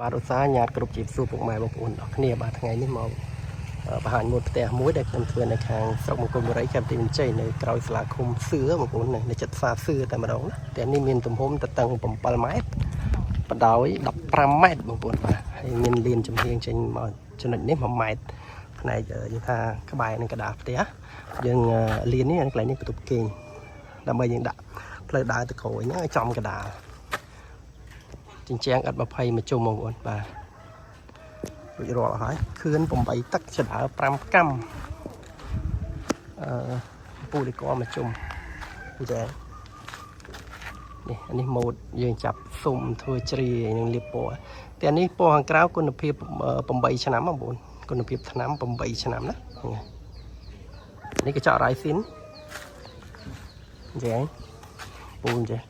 បាទឧស្សាហ៍ញាតគ្រប់ជីវសួរពុកម៉ែបងប្អូនអរគ្នាបាទថ្ងៃនេះមកបង្ហាញមួយផ្ទះមួយដែលខ្ញុំធ្វើនៅខាងស្រុកមង្គលបុរីខេត្តបន្ទាយមានជ័យនៅក្រោយសាលាឃុំសឿបងប្អូននៅចិត្តផ្សារសឿតែម្ដងផ្ទះនេះមានទំហំតឹង7ម៉ែត្របដោយ15ម៉ែត្របងប្អូនបាទហើយមានលានចំហៀងចេញមកចំណុចនេះ1ម៉ែត្រផ្នែកយើងថាក្បែរនឹងកណ្ដាលផ្ទះយើងលាននេះកន្លែងនេះបន្ទប់គេងដើម្បីយើងដាក់ផ្លូវដើរទៅក្រួយហ្នឹងឲ្យចំកណ្ដាលជញ្ជាំងឥត20មកជុំបងប្អូនបាទរួចរាល់ហើយខឿន8ទឹកចដើ5កាំពូលីកមកជុំអញ្ចឹងនេះអានេះម៉ូតយើងចាប់ស៊ុំធ្វើជ្រានឹងលាបពណ៌តែនេះពណ៌ខាងក្រៅគុណភាព8ឆ្នាំបងប្អូនគុណភាពថ្នាំ8ឆ្នាំណានេះកញ្ចក់រ៉ៃស៊ីនអញ្ចឹងពូអញ្ចឹង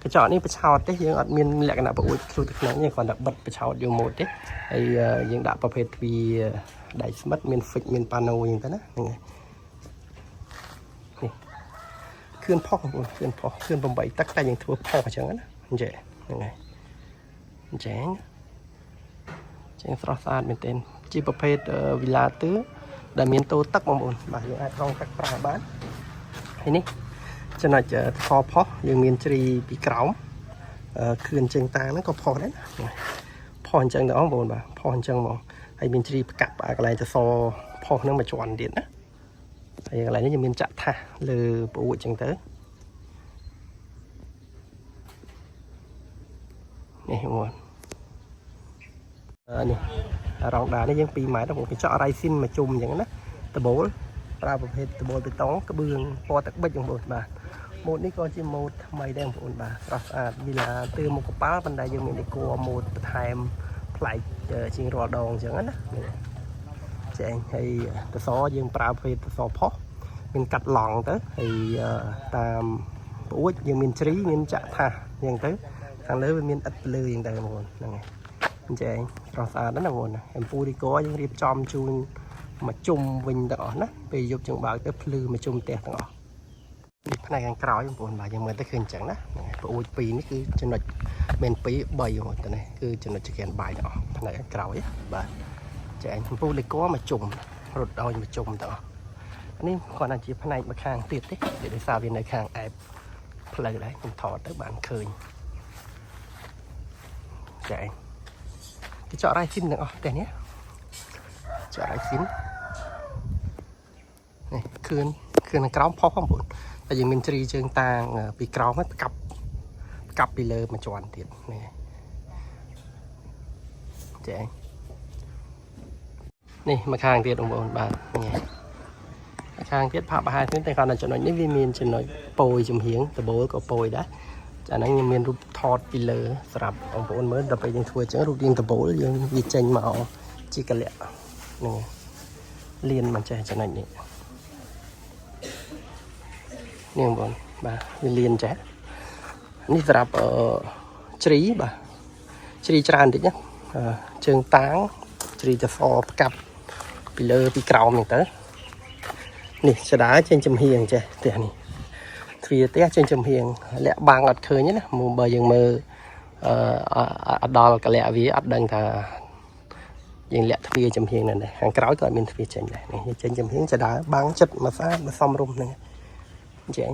កញ្ចក់នេះបឆោតទេយើងអត់មានលក្ខណៈប្រអួតខ្លួនទៅក្នុងនេះគ្រាន់តែបិទបឆោតយកម៉ូតទេហើយយើងដាក់ប្រភេទទ្វាដៃស្មិតមានហ្វិកមានប៉ាណូអញ្ចឹងទៅណាហ្នឹងហើយនេះខឿនផុសបងខឿនផុសខឿន8ទឹកតែយើងធ្វើផុសអញ្ចឹងណាអញ្ចឹងហ្នឹងហើយអញ្ចឹងស្រស់ស្អាតមែនទែនជាប្រភេទវីឡាទឺដែលមានតូទឹកបងប្អូនបាទយើងអាចរងទឹកប្រើបានហើយនេះចំណុចខផុសយើងមានជ្រីពីក្រោមខឿនជើងតាហ្នឹងក៏ផុសដែរណាផុសអញ្ចឹងទៅបងប្អូនបាទផុសអញ្ចឹងហ្មងហើយមានជ្រីផ្កាប់កន្លែងសសរផុសហ្នឹងមួយជាន់ទៀតណាហើយកន្លែងនេះយើងមានចាក់ថាសលើប្រួចអញ្ចឹងទៅនេះបងប្អូននេះរងដានេះយើង2ម៉ែត្របងកញ្ចក់រ៉ៃស៊ីនមកជុំអញ្ចឹងណាដបូលប្រើប្រភេទដបូលបេតុងក្បឿងពណ៌ទឹកប៊ិចបងប្អូនបាទម៉ូតនេះក៏ជាម៉ូតថ្មីដែរបងប្អូនបាទស្រស់ស្អាតវីឡាទើមុខកប៉ាល់ប៉ុន្តែយើងមានដេគ័រម៉ូតបន្ថែមប្លែកជាងរាល់ដងអញ្ចឹងណាចេញហើយតសយើងប្រើប្រភេទតសផុសមានកាត់ឡង់ទៅហើយតាមប្រួចយើងមានជ្រីមានចាក់ថាសអញ្ចឹងទៅខាងលើវាមានឥដ្ឋភ្លឺអញ្ចឹងទៅបងប្អូនហ្នឹងហើយអញ្ចឹងស្រស់ស្អាតណាស់បងប្អូនអេមពូរីកយើងរៀបចំជូនមកជុំវិញទាំងអស់ណាពេលយប់យើងបើកទៅភ្លឺមកជុំផ្ទះទាំងអស់នេះផ្នែកខាងក្រោយបងប្អូនបាទយើងមើលទៅឃើញអញ្ចឹងណាប្រួយ2នេះគឺចំណុចមាន2 3បងប្អូនទៅនេះគឺចំណុចចក្រានបាយទាំងអស់ផ្នែកខាងក្រោយបាទចែងពូលីកមកជុំរត់ឲ្យមកជុំទាំងអស់នេះគាត់ថាជាផ្នែកមួយខាងទៀតទេដោយសារវានៅខាងអែបផ្លូវដែរខ្ញុំថតទៅបានឃើញចែងកញ្ចក់រ៉ៃស៊ីនទាំងអស់ផ្ទះនេះចក់រ៉ៃស៊ីននេះខឿនខាងក្រោមផុសបងប្អូនតែយើងមានជ្រីជើងតាងពីក្រោមហ្នឹងផ្កាប់ពីលើមួយជាន់ទៀតនេះចេះនេះមួយខាងទៀតបងប្អូនបាទនេះមួយខាងទៀតផាកប្រហែលគ្នាតែគាត់នៅចំណុចនេះវាមានចំណុចប៉យចំហៀងដបូលក៏ប៉យដែរចាហ្នឹងខ្ញុំមានរូបថតពីលើសម្រាប់បងប្អូនមើលដល់ពេលយើងធ្វើអញ្ចឹងរូបរាងដបូលយើងវាចេញមកជាកលៈនេះលៀនមកចេះចំណុចនេះនេះបងប្អូនបាទវាលៀនចេះនេះសម្រាប់ជ្រីបាទជ្រីច្រើនតិចណាជើងតាងជ្រីតសផ្កាប់ពីលើពីក្រោមហ្នឹងទៅនេះស្ដាចេញចំហៀងចេះផ្ទះនេះទ្វារផ្ទះចេញចំហៀងលាក់បាំងអត់ឃើញណាមកបើយើងមើលអត់ដល់កលៈវាអត់ដឹងថាយើងលាក់ទ្វារចំហៀងនៅនេះខាងក្រោយក៏អត់មានទ្វារចេញដែរនេះចេញចំហៀងស្ដាបាំងចិត្តមកស្អាតមកសមរម្យហ្នឹងអញ្ចឹង